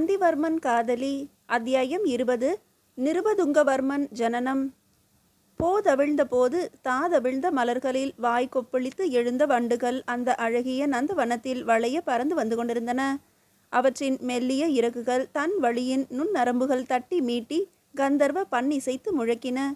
நந்திவர்மன் காதலி. அத்தியாயம் 20. நிருபதுங்கவர்மன் ஜனனம். போதவிழ்ந்த போது தாதவிழ்ந்த மலர்களில் வாய் கொப்பளித்து எழுந்த வண்டுகள் அந்த அழகிய நந்தவனத்தில் வளைய பறந்து வந்து கொண்டிருந்தன. அவற்றின் மெல்லிய இறகுகள் தன் வழியின் நுண்ணரம்புகள் தட்டி மீட்டி கந்தர்வ பண்ணிசைத்து முழக்கின.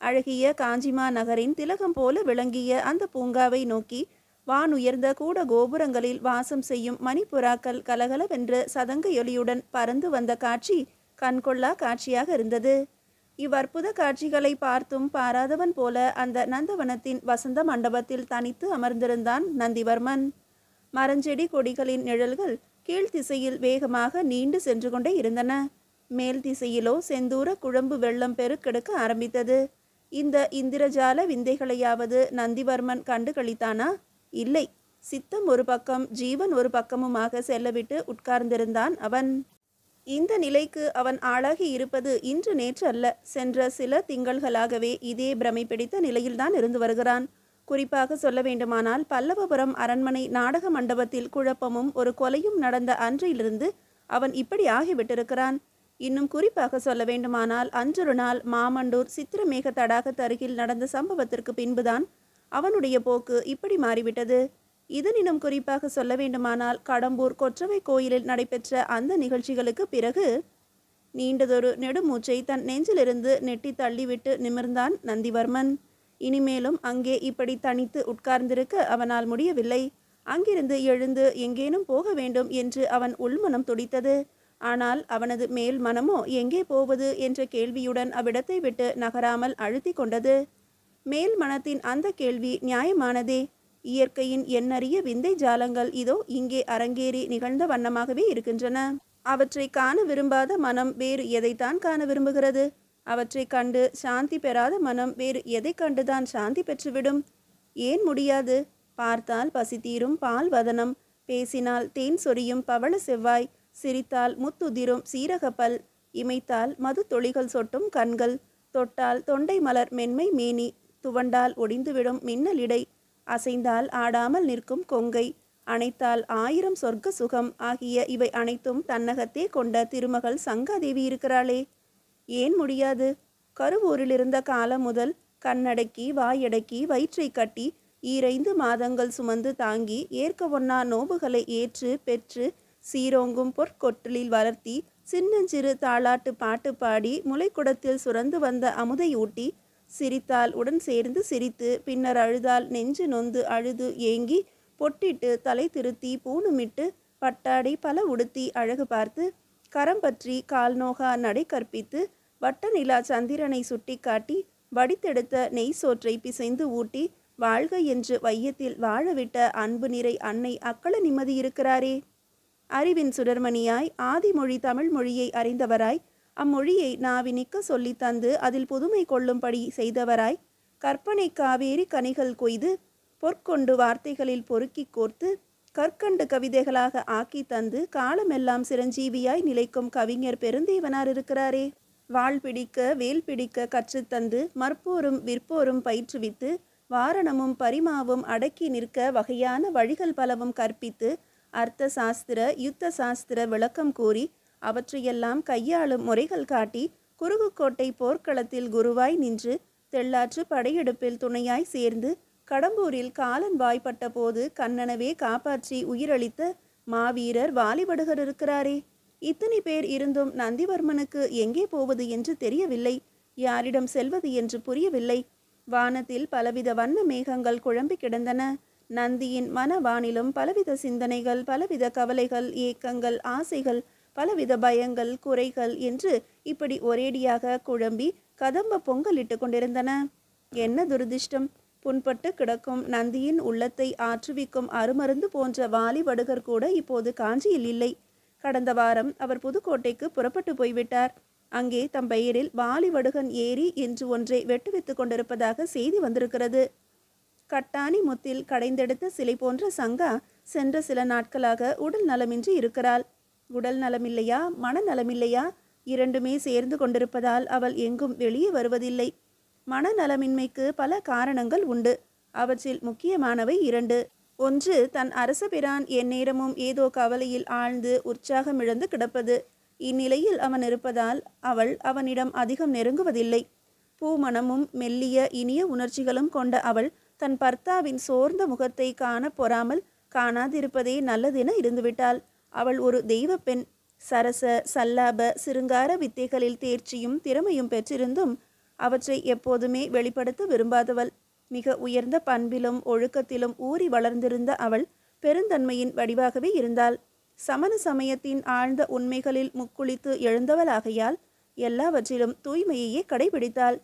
அழகிய காஞ்சிமா நகரின் திலகம் போல விளங்கிய அந்த பூங்காவை நோக்கி வானுயர்ந்த கூட கோபுரங்களில் வாசம் செய்யும் மணிப்புறாக்கள் கலகலவென்ற சதங்கையொலியுடன் பறந்து வந்த காட்சி கண்கொள்ளா காட்சியாக இருந்தது. இவ்வற்புத காட்சிகளை பார்த்தும் பாராதவன் போல அந்த நந்தவனத்தின் வசந்த மண்டபத்தில் தனித்து அமர்ந்திருந்தான் நந்திவர்மன். மரஞ்செடி கொடிகளின் நிழல்கள் கீழ்த்திசையில் வேகமாக நீண்டு சென்று கொண்டே இருந்தன. மேல் திசையிலோ செந்தூர குழம்பு வெள்ளம் பெருக்கெடுக்க ஆரம்பித்தது. இந்த இந்திரஜால விந்தைகளையாவது நந்திவர்மன் கண்டு கழித்தானா? இல்லை. சித்தம் ஒரு பக்கம் ஜீவன் ஒரு பக்கமுமாக செல்லவிட்டு உட்கார்ந்திருந்தான் அவன். இந்த நிலைக்கு அவன் ஆளாகி இருப்பது இன்று நேற்று அல்ல. சென்ற சில திங்கள்களாகவே இதே பிரமை பிடித்த நிலையில்தான் இருந்து வருகிறான். குறிப்பாக சொல்ல வேண்டுமானால் பல்லவபுரம் அரண்மனை நாடக மண்டபத்தில் குழப்பமும் ஒரு கொலையும் நடந்த அன்றிலிருந்து அவன் இப்படி ஆகிவிட்டிருக்கிறான். இன்னும் குறிப்பாக சொல்ல வேண்டுமானால் அன்றொரு நாள் மாமண்டூர் சித்திரமேக தடாகத்து அருகில் நடந்த சம்பவத்திற்கு பின்புதான் அவனுடைய போக்கு இப்படி மாறிவிட்டது. இதனினும் குறிப்பாக சொல்ல வேண்டுமானால் கடம்பூர் கொற்றவை கோயிலில் நடைபெற்ற அந்த நிகழ்ச்சிகளுக்கு பிறகு நீண்டதொரு நெடுமூச்சை தன் நெஞ்சிலிருந்து நெட்டி தள்ளிவிட்டு நிமிர்ந்தான் நந்திவர்மன். இனிமேலும் அங்கே இப்படி தனித்து உட்கார்ந்திருக்க அவனால் முடியவில்லை. அங்கிருந்து எழுந்து எங்கேனும் போக வேண்டும் என்று அவன் உள்மனம் துடித்தது. ஆனால் அவனது மேல் மனமோ எங்கே போவது என்ற கேள்வியுடன் அவ்விடத்தை விட்டு நகராமல் அழுத்தி கொண்டது. மேல் மனத்தின் அந்த கேள்வி நியாயமானதே. இயற்கையின் எண்ணறிய விந்தை ஜாலங்கள் இதோ இங்கே அரங்கேறி நிகழ்ந்த வண்ணமாகவே இருக்கின்றன. அவற்றை காண விரும்பாத மனம் வேறு எதைத்தான் காண விரும்புகிறது? அவற்றை கண்டு சாந்தி பெறாத மனம் வேறு எதை கண்டுதான் சாந்தி பெற்றுவிடும்? ஏன் முடியாது? பார்த்தால் பசி தீரும் பால் வதனம், பேசினால் தேன் சொரியும் பவள செவ்வாய், சிரித்தால் முத்துதிரும் சீரகப்பல், இமைத்தால் மது தொளிகள் சொட்டும் கண்கள், தொட்டால் தொண்டை மலர் மென்மை மேனி, துவண்டால் ஒடிந்துவிடும் மின்னலிடை, அசைந்தால் ஆடாமல் நிற்கும் கொங்கை, அணைத்தால் 1000 சொர்க்க சுகம் ஆகிய இவை அனைத்தும் தன்னகத்தே கொண்ட திருமகள் சங்காதேவி இருக்கிறாளே. ஏன் முடியாது? கருவூரில் இருந்த காலம் முதல் கண்ணடக்கி வாயடக்கி வயிற்றை கட்டி 2 மாதங்கள் சுமந்து தாங்கி ஏற்க ஒண்ணா நோவுகளை ஏற்று பெற்று சீரோங்கும் பொற்கொற்றலில் வளர்த்தி சின்னஞ்சிறு தாளாட்டு பாட்டு பாடி முளைக்குடத்தில் சுரந்து வந்த அமுதை ஊட்டி, சிரித்தால் உடன் சேர்ந்து சிரித்து பின்னர் அழுதால் நெஞ்சு நொந்து அழுது ஏங்கி பொட்டிட்டு தலை திருத்தி பூணுமிட்டு பட்டாடை பல உடுத்தி அழகு பார்த்து கரம் பற்றி கால் நோகா நடை கற்பித்து வட்ட நிலா சந்திரனை சுட்டி காட்டி வடித்தெடுத்த நெய் சோற்றை பிசைந்து ஊட்டி வாழ்க என்று வையத்தில் வாழவிட்ட அன்பு நிறை அன்னை அக்கள நிம்மதி இருக்கிறாரே. அறிவின் சுடர்மணியாய் ஆதிமொழி தமிழ் மொழியை அறிந்தவராய் அம்மொழியை நாவினிக்க சொல்லி தந்து அதில் புதுமை கொள்ளும்படி செய்தவராய் கற்பனை காவேரி கனிகள் கொய்து பொற்கொண்டு வார்த்தைகளில் பொறுக்கி கோர்த்து கற்கண்டு கவிதைகளாக ஆக்கி தந்து காலமெல்லாம் சிரஞ்சீவியாய் நிலைக்கும் கவிஞர் பெருந்தேவனார் இருக்கிறாரே. வாள் பிடிக்க வேல் பிடிக்க கற்றுத்தந்து மற்போரும் விற்போரும் பயிற்றுவித்து வாரணமும் பரிமாவும் அடக்கி நிற்க வகையான வழிகள் பலவும் கற்பித்து அர்த்த சாஸ்திர யுத்த சாஸ்திர விளக்கம் கூறி அவற்றையெல்லாம் கையாளும் முறைகள் காட்டி குருகுக்கோட்டை போர்க்களத்தில் குருவாய் நின்று தெள்ளாற்று படையெடுப்பில் துணையாய் சேர்ந்து கடம்பூரில் காலன் வாய்ப்பட்ட போது கண்ணனவே காப்பாற்றி உயிரளித்த மாவீரர் வாலிபடுகர் இருக்கிறாரே. இத்தனை பேர் இருந்தும் நந்திவர்மனுக்கு எங்கே போவது என்று தெரியவில்லை. யாரிடம் செல்வது என்று புரியவில்லை. வானத்தில் பலவித வண்ண மேகங்கள் குழம்பி கிடந்தன. நந்தியின் மனவானிலும் பலவித சிந்தனைகள், பலவித கவலைகள், ஏக்கங்கள், ஆசைகள், பலவித பயங்கள், குறைகள் என்று இப்படி ஒரேடியாக குழம்பி கதம்ப பொங்கலிட்டு கொண்டிருந்தன. என்ன துரதிர்ஷ்டம்! புண்பட்டு கிடக்கும் நந்தியின் உள்ளத்தை ஆற்றுவிக்கும் அருமருந்து போன்ற வாலிபடுகர் கூட இப்போது காஞ்சியில் இல்லை. கடந்த வாரம் அவர் புதுக்கோட்டைக்கு புறப்பட்டு போய்விட்டார். அங்கே தம் பெயரில் வாலிவடுகன் ஏரி என்று ஒன்றை வெட்டுவித்து கொண்டிருப்பதாக செய்தி வந்திருக்கிறது. கட்டாணி முத்தில் கடைந்தெடுத்த சிலை போன்ற சங்கா சென்ற சில நாட்களாக உடல் நலமின்றி இருக்கிறாள். உடல் நலமில்லையா மனநலமில்லையா இரண்டுமே சேர்ந்து கொண்டிருப்பதால் அவள் எங்கும் வெளியே வருவதில்லை. மனநலமின்மைக்கு பல காரணங்கள் உண்டு. அவற்றில் முக்கியமானவை 2. ஒன்று, தன் அரசபிரான் எந்நேரமும் ஏதோ கவலையில் ஆழ்ந்து உற்சாகமிழந்து கிடப்பது. இந்நிலையில் அவன் இருப்பதால் அவள் அவனிடம் அதிகம் நெருங்குவதில்லை. பூமணமும் மெல்லிய இனிய உணர்ச்சிகளும் கொண்ட அவள் தன் பர்த்தாவின் சோர்ந்த முகத்தை காண பொறாமல் காணாதிருப்பதே நல்லதென இருந்துவிட்டாள். அவள் ஒரு தெய்வ பெண். சரச சல்லாப சிருங்கார வித்தைகளில் தேர்ச்சியும் திறமையும் பெற்றிருந்தும் அவற்றை எப்போதுமே வெளிப்படுத்த விரும்பாதவள். மிக உயர்ந்த பண்பிலும் ஒழுக்கத்திலும் ஊறி வளர்ந்திருந்த அவள் பெருந்தன்மையின் வடிவாகவே இருந்தாள். சமண சமயத்தின் ஆழ்ந்த உண்மைகளில் முக்குளித்து எழுந்தவளாகையால் எல்லாவற்றிலும் தூய்மையையே கடைபிடித்தாள்.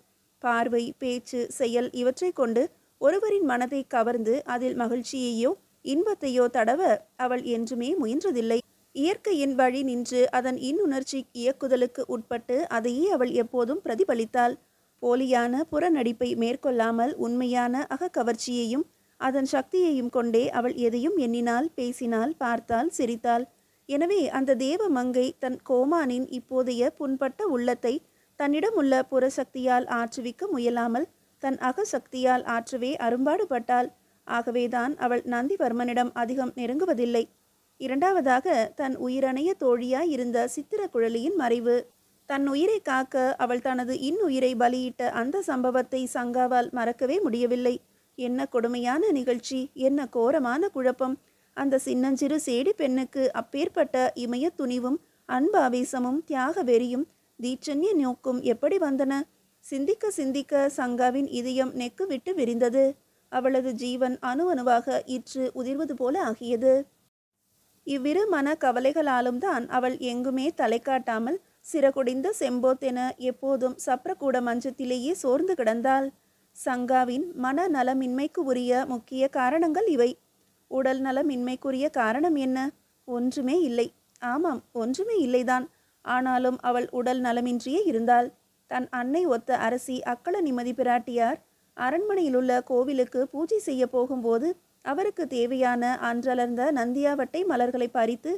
பார்வை, பேச்சு, செயல் இவற்றை கொண்டு ஒருவரின் மனதை கவர்ந்து அதில் மகிழ்ச்சியையோ இன்பத்தையோ தடவ அவள் என்றுமே முயன்றதில்லை. இயற்கையின் வழி நின்று அதன் இன்னுணர்ச்சி இயக்குதலுக்கு உட்பட்டு அதையே அவள் எப்போதும் பிரதிபலித்தாள். போலியான புறநடிப்பை மேற்கொள்ளாமல் உண்மையான அகக்கவர்ச்சியையும் அதன் சக்தியையும் கொண்டே அவள் எதையும் எண்ணினாள், பேசினாள், பார்த்தாள், சிரித்தாள். எனவே அந்த தேவ மங்கை தன் கோமானின் இப்போதைய புண்பட்ட உள்ளத்தை தன்னிடம் உள்ள புறசக்தியால் ஆற்றுவிக்க முயலாமல் தன் அகசக்தியால் ஆற்றவே அரும்பாடுபட்டாள். ஆகவேதான் அவள் நந்திவர்மனிடம் அதிகம் நெருங்குவதில்லை. இரண்டாவதாக, தன் உயிரணைய தோழியாய் இருந்த சித்திரக்குழலியின் மறைவு. தன் உயிரை காக்க அவள் தனது இன்னுயிரை பலியிட்ட அந்த சம்பவத்தை சங்காவால் மறக்கவே முடியவில்லை. என்ன கொடுமையான நிகழ்ச்சி, என்ன கோரமான குழப்பம்! அந்த சின்னஞ்சிறு சேடி பெண்ணுக்கு அப்பேற்பட்ட இமய துணிவும் அன்பாவேசமும் தியாக வெறியும் தீட்சண்ய நோக்கும் எப்படி வந்தன? சிந்திக்க சிந்திக்க சங்காவின் இதயம் நெக்கு விட்டு விரிந்தது. அவளது ஜீவன் அணு அணுவாக இற்று உதிர்வது போல ஆகியது. இவ்விரு மன கவலைகளாலும் தான் அவள் எங்குமே தலை காட்டாமல் சிறகுடிந்த செம்போத்தென எப்போதும் சப்ரக்கூட மஞ்சத்திலேயே சோர்ந்து கிடந்தாள். சங்காவின் மன நலமின்மைக்கு உரிய முக்கிய காரணங்கள் இவை. உடல் நலமின்மைக்குரிய காரணம் என்ன? ஒன்றுமே இல்லை. ஆமாம், ஒன்றுமே இல்லைதான். ஆனாலும் அவள் உடல் நலமின்றியே இருந்தாள். தன் அன்னை ஒத்த அரசி அக்கள நிம்மதி பிராட்டியார் அரண்மனையிலுள்ள கோவிலுக்கு பூஜை செய்ய போகும்போது அவருக்கு தேவையான அன்றலர்ந்த நந்தியாவட்டை மலர்களை பறித்து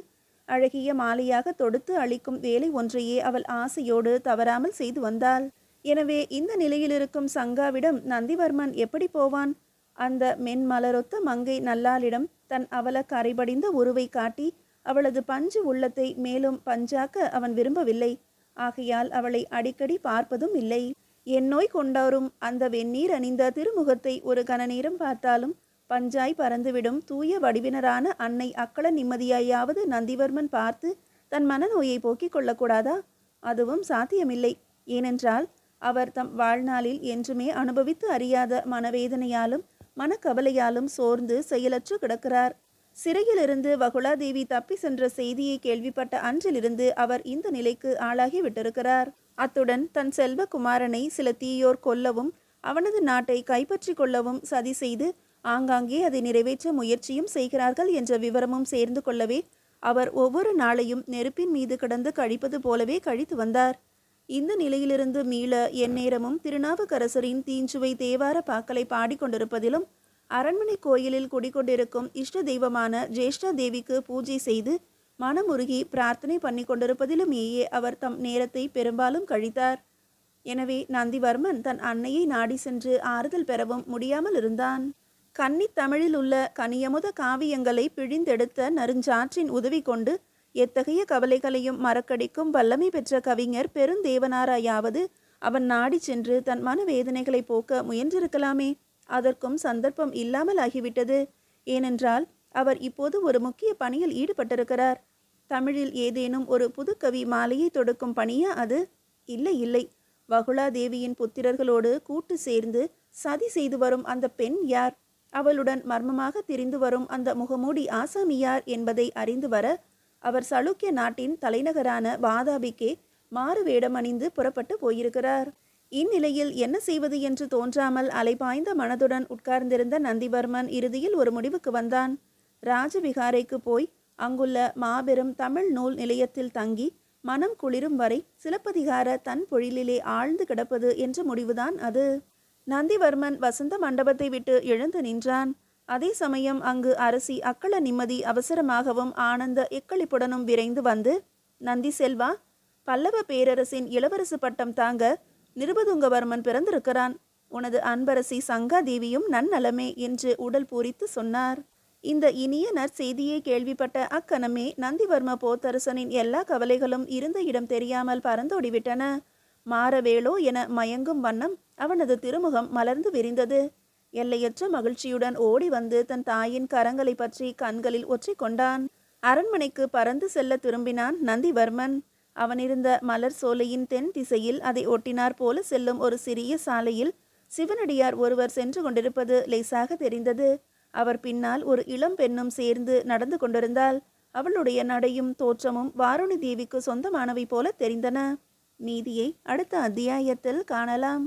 அழகிய மாலையாக தொடுத்து அளிக்கும் வேலை ஒன்றையே அவள் ஆசையோடு தவறாமல் செய்து வந்தாள். எனவே இந்த நிலையில் இருக்கும் சங்காவிடம் நந்திவர்மன் எப்படி போவான்? அந்த மென்மலரொத்த மங்கை நல்லாளிடம் தன் அவல கரைபடிந்த உருவை காட்டி அவளது பஞ்சு உள்ளத்தை மேலும் பஞ்சாக்க அவன் விரும்பவில்லை. ஆகையால் அவளை அடிக்கடி பார்ப்பதும் இல்லை. எந்நோய் கொண்டோரும் அந்த வெந்நீர் அணிந்த திருமுகத்தை ஒரு கணநேரம் பார்த்தாலும் பஞ்சாய் பறந்துவிடும் தூய வடிவினரான அன்னை அக்கள நிம்மதியாயாவது நந்திவர்மன் பார்த்து தன் மனநோயை போக்கிக் கொள்ளக்கூடாதா? அதுவும் சாத்தியமில்லை. ஏனென்றால் அவர் தம் வாழ்நாளில் என்றுமே அனுபவித்து அறியாத மனவேதனையாலும் மனக்கவலையாலும் சோர்ந்து செயலற்று கிடக்கிறார். சிறையிலிருந்து வகுளாதேவி தப்பி சென்ற செய்தியை கேள்விப்பட்ட அன்றிலிருந்து அவர் இந்த நிலைக்கு ஆளாகி விட்டிருக்கிறார். அத்துடன் தன் செல்வ குமாரனை சில தீயோர் கொல்லவும் அவனது நாட்டை கைப்பற்றி கொள்ளவும் சதி செய்து ஆங்காங்கே அதை நிறைவேற்ற முயற்சியும் செய்கிறார்கள் என்ற விவரமும் சேர்ந்து கொள்ளவே அவர் ஒவ்வொரு நாளையும் நெருப்பின் மீது கிடந்து கழிப்பது போலவே கழித்து வந்தார். இந்த நிலையிலிருந்து மீள எந்நேரமும் திருநாவுக்கரசரின் தீஞ்சுவை தேவார பாக்களை பாடிக்கொண்டிருப்பதிலும் அரண்மனை கோயிலில் குடிக்கொண்டிருக்கும் இஷ்ட தெய்வமான ஜேஷ்டா தேவிக்கு பூஜை செய்து மனமுருகி பிரார்த்தனை பண்ணி கொண்டிருப்பதிலுமேயே அவர் தம் நேரத்தை பெரும்பாலும் கழித்தார். எனவே நந்திவர்மன் தன் அன்னையை நாடி சென்று ஆறுதல் பெறவும் முடியாமல் இருந்தான். கன்னி தமிழில் உள்ள கனியமுத காவியங்களை பிழிந்தெடுத்த நறுஞ்சாற்றின் உதவி கொண்டு எத்தகைய கவலைகளையும் மறக்கடிக்கும் வல்லமை பெற்ற கவிஞர் பெருந்தேவனாராயாவது அவன் நாடி சென்று தன் மனவேதனைகளை போக்க முயன்றிருக்கலாமே. அதற்கும் சந்தர்ப்பம் இல்லாமல் ஆகிவிட்டது. ஏனென்றால் அவர் இப்போது ஒரு முக்கிய பணியில் ஈடுபட்டிருக்கிறார். தமிழில் ஏதேனும் ஒரு புதுக்கவி மாலையை தொடுக்கும் பணியா அது? இல்லை இல்லை. வகுளாதேவியின் புத்திரர்களோடு கூட்டு சேர்ந்து சதி செய்து வரும் அந்த பெண் யார்? அவளுடன் மர்மமாக திரிந்து வரும் அந்த முகமூடி ஆசாமி யார் என்பதை அறிந்து வர அவர் சளுக்கிய நாட்டின் தலைநகரான வாதாபிக்கே மாறு வேடமணிந்து புறப்பட்டு போயிருக்கிறார். இந்நிலையில் என்ன செய்வது என்று தோன்றாமல் அலைபாய்ந்த மனதுடன் உட்கார்ந்திருந்த நந்திவர்மன் இறுதியில் ஒரு முடிவுக்கு வந்தான். ராஜவிகாரைக்கு போய் அங்குள்ள மாபெரும் தமிழ் நூல் நிலையத்தில் தங்கி மனம் குளிரும் வரை சிலப்பதிகார தன் பொழிலிலே ஆழ்ந்து கிடப்பது என்ற முடிவுதான் அது. நந்திவர்மன் வசந்த மண்டபத்தை விட்டு எழுந்து நின்றான். அதே சமயம் அங்கு அரசி அக்கள நிம்மதி அவசரமாகவும் ஆனந்த எக்களிப்புடனும் விரைந்து வந்து, நந்தி செல்வா, பல்லவ பேரரசின் இளவரசு பட்டம் தாங்க நிருபதுங்கவர்மன் பிறந்திருக்கிறான். உனது அன்பரசி சங்காதேவியும் நன்னலமே என்று உடல் பூரித்து சொன்னார். இந்த இனிய நற்செய்தியை கேள்விப்பட்ட அக்கணமே நந்திவர்ம போத்தரசனின் எல்லா கவலைகளும் இருந்த இடம் தெரியாமல் பறந்தோடிவிட்டன. மாறவேளோ என மயங்கும் வண்ணம் அவனது திருமுகம் மலர்ந்து விரிந்தது. எல்லையற்ற மகிழ்ச்சியுடன் ஓடி வந்து தன் தாயின் கரங்களை பற்றி கண்களில் ஒற்றி கொண்டான். அரண்மனைக்கு பறந்து செல்ல திரும்பினான் நந்திவர்மன். அவனிருந்த மலர் சோலையின் தென் திசையில் அதை ஒட்டினார் போல செல்லும் ஒரு சிறிய சாலையில் சிவனடியார் ஒருவர் சென்று கொண்டிருப்பது லேசாக தெரிந்தது. அவர் பின்னால் ஒரு இளம் பெண்ணும் சேர்ந்து நடந்து கொண்டிருந்தாள். அவளுடைய நடையும் தோற்றமும் வாருணி தேவிக்கு சொந்தமானவை போல தெரிந்தன. நீதியை அடுத்த அத்தியாயத்தில் காணலாம்.